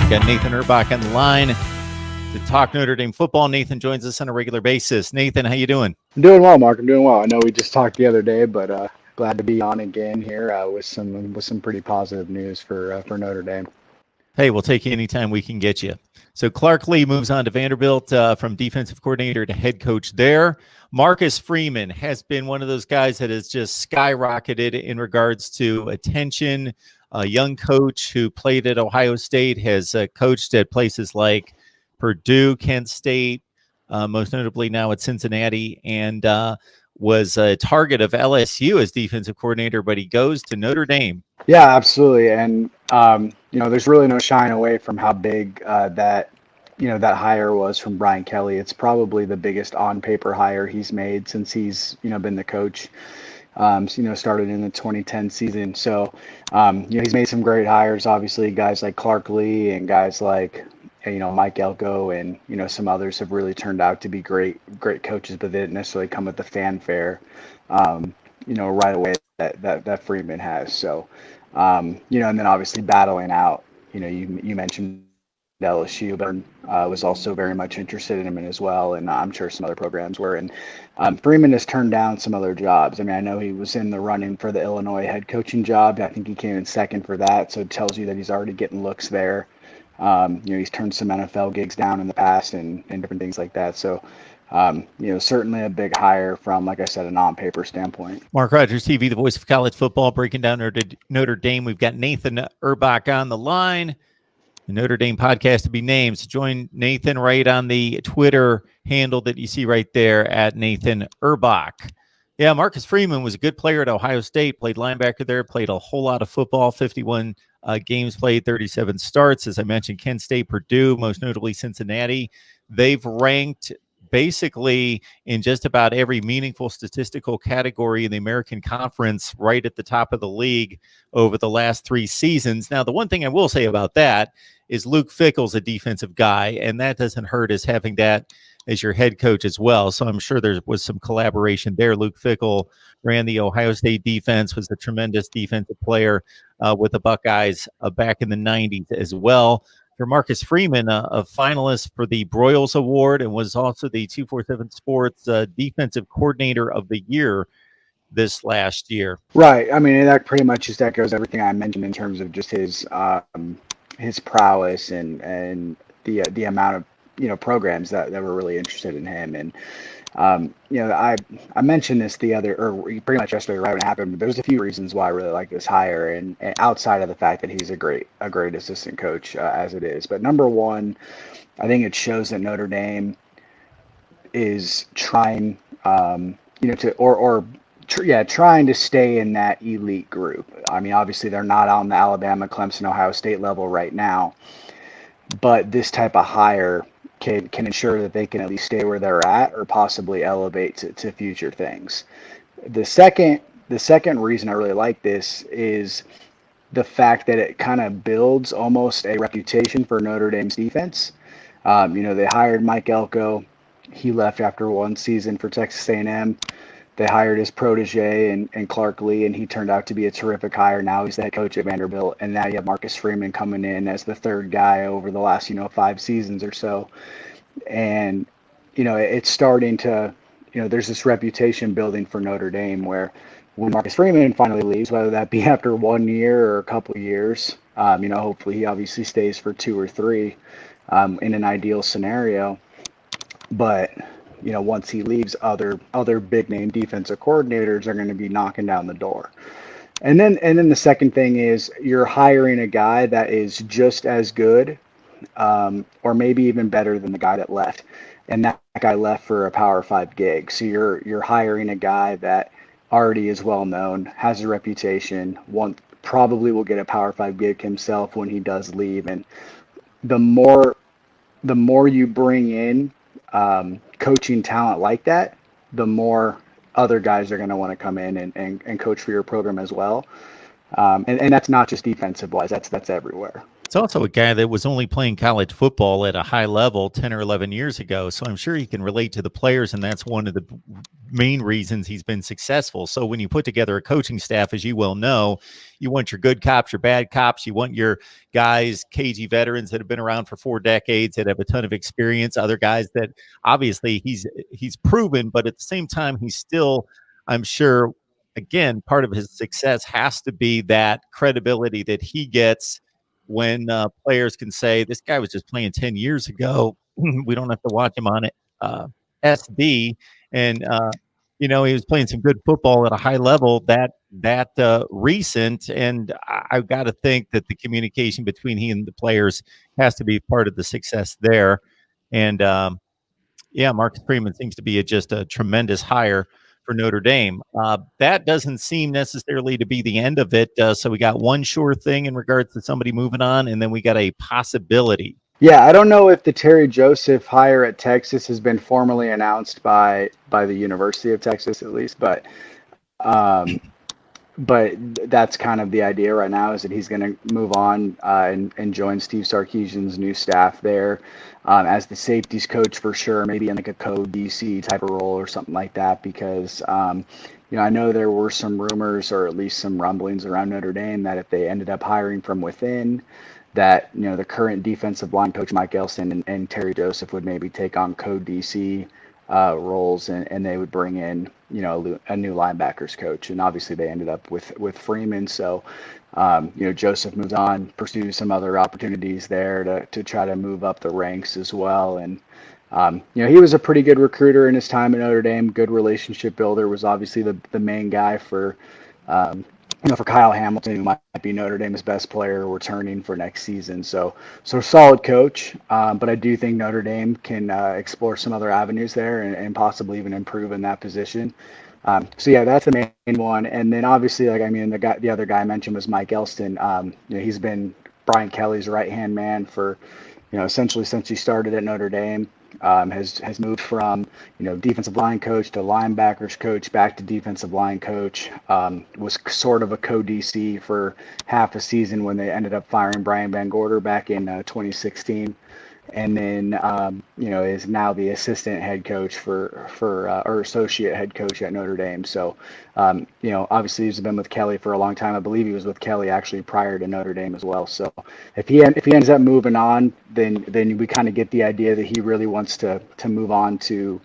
We've got Nathan Urbach on the line to talk Notre Dame football. Nathan joins us on a regular basis. Nathan, how you doing? I'm doing well, Mark. I'm doing well. I know we just talked the other day, but glad to be on again here with some pretty positive news for Notre Dame. Hey, we'll take you anytime we can get you. So Clark Lee moves on to Vanderbilt from defensive coordinator to head coach there. Marcus Freeman has been one of those guys that has just skyrocketed in regards to attention. A young coach who played at Ohio State, has coached at places like Purdue, Kent State, most notably now at Cincinnati, and was a target of LSU as defensive coordinator, but he goes to Notre Dame. Yeah, absolutely. And, there's really no shying away from how big that hire was from Brian Kelly. It's probably the biggest on-paper hire he's made since he's, been the coach. Started in the 2010 season. So, he's made some great hires, obviously, guys like Clark Lee and guys like, Mike Elko and, some others have really turned out to be great coaches, but they didn't necessarily come with the fanfare, right away that Freeman has. So, and then obviously battling out, you mentioned LSU, but was also very much interested in him as well, and I'm sure some other programs were. And Freeman has turned down some other jobs. I mean, I know he was in the running for the Illinois head coaching job. I think he came in second for that, so it tells you that he's already getting looks there. He's turned some NFL gigs down in the past and different things like that. So, certainly a big hire from, like I said, a non-paper standpoint. MarkRogersTV, the voice of college football, breaking down Notre Dame. We've got Nathan Urbach on the line. The Notre Dame podcast to be named. So join Nathan right on the Twitter handle that you see right there at Nathan Urbach. Yeah, Marcus Freeman was a good player at Ohio State, played linebacker there, played a whole lot of football, 51 games played, 37 starts. As I mentioned, Kent State, Purdue, most notably Cincinnati. They've ranked basically in just about every meaningful statistical category in the American Conference right at the top of the league over the last 3 seasons. Now, the one thing I will say about that is Luke Fickell's a defensive guy, and that doesn't hurt as having that as your head coach as well. So I'm sure there was some collaboration there. Luke Fickell ran the Ohio State defense, was a tremendous defensive player with the Buckeyes back in the 90s as well. For Marcus Freeman, a finalist for the Broyles Award, and was also the 247 Sports Defensive Coordinator of the Year this last year. Right. I mean, that pretty much just echoes everything I mentioned in terms of just his prowess and the amount of programs that were really interested in him. And I mentioned this pretty much yesterday right when it happened, but there's a few reasons why I really like this hire, and outside of the fact that he's a great assistant coach as it is. But number one, I think it shows that Notre Dame is trying trying to stay in that elite group. I mean, obviously they're not on the Alabama, Clemson, Ohio State level right now, but this type of hire can ensure that they can at least stay where they're at or possibly elevate to future things. The second reason I really like this is the fact that it kind of builds almost a reputation for Notre Dame's defense. They hired Mike Elko. He left after 1 season for Texas A&M. They hired his protege and Clark Lee, and he turned out to be a terrific hire. Now he's the head coach at Vanderbilt, and now you have Marcus Freeman coming in as the third guy over the last 5 seasons or so. And it's starting to there's this reputation building for Notre Dame where when Marcus Freeman finally leaves, whether that be after 1 year or a couple of years, hopefully he obviously stays for 2 or 3 in an ideal scenario, but once he leaves, other big name defensive coordinators are going to be knocking down the door. And then the second thing is you're hiring a guy that is just as good, or maybe even better than the guy that left. And that guy left for a Power 5 gig. So you're hiring a guy that already is well known, has a reputation, probably will get a Power 5 gig himself when he does leave. And the more you bring in coaching talent like that, the more other guys are going to want to come in and coach for your program as well. And that's not just defensive wise, that's everywhere. It's also a guy that was only playing college football at a high level 10 or 11 years ago. So I'm sure he can relate to the players, and that's one of the main reasons he's been successful. So when you put together a coaching staff, as you well know, you want your good cops, your bad cops, you want your guys, cagey veterans that have been around for 4 decades that have a ton of experience, other guys that obviously he's proven, but at the same time, he's still, I'm sure, again, part of his success has to be that credibility that he gets when players can say, this guy was just playing 10 years ago. We don't have to watch him on it. SD. And, he was playing some good football at a high level that recent. And I've got to think that the communication between he and the players has to be part of the success there. And, yeah, Marcus Freeman seems to be just a tremendous hire for Notre Dame. That doesn't seem necessarily to be the end of it. So we got one sure thing in regards to somebody moving on, and then we got a possibility. Yeah, I don't know if the Terry Joseph hire at Texas has been formally announced by the University of Texas, at least, um, but that's kind of the idea right now, is that he's going to move on and join Steve Sarkisian's new staff there as the safeties coach for sure, maybe in like a co-DC type of role or something like that, because I know there were some rumors, or at least some rumblings around Notre Dame, that if they ended up hiring from within, that the current defensive line coach Mike Elston and Terry Joseph would maybe take on co-DC roles, and they would bring in a new linebackers coach. And obviously they ended up with Freeman, so Joseph moves on, pursues some other opportunities there to try to move up the ranks as well. And he was a pretty good recruiter in his time at Notre Dame, good relationship builder, was obviously the main guy for for Kyle Hamilton, who might be Notre Dame's best player returning for next season. So solid coach, but I do think Notre Dame can explore some other avenues there and possibly even improve in that position. So yeah, that's the main one. And then obviously, the other guy I mentioned was Mike Elston. He's been Brian Kelly's right-hand man for essentially since he started at Notre Dame. Has moved from defensive line coach to linebackers coach, back to defensive line coach. Was sort of a co-DC for half a season when they ended up firing Brian Van Gorder back in 2016, and then is now the assistant head coach or associate head coach at Notre Dame. So obviously he's been with Kelly for a long time. I believe he was with Kelly actually prior to Notre Dame as well. So if he ends up moving on, then we kind of get the idea that he really wants to move on to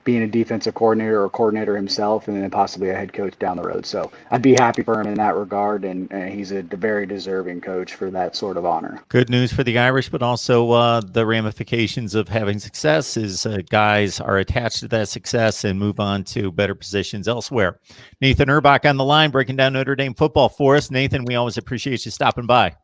being a defensive coordinator or coordinator himself, and then possibly a head coach down the road. So I'd be happy for him in that regard, and he's a very deserving coach for that sort of honor. Good news for the Irish, but also the ramifications of having success is guys are attached to that success and move on to better positions elsewhere. Nathan Urbach on the line, breaking down Notre Dame football for us. Nathan, we always appreciate you stopping by.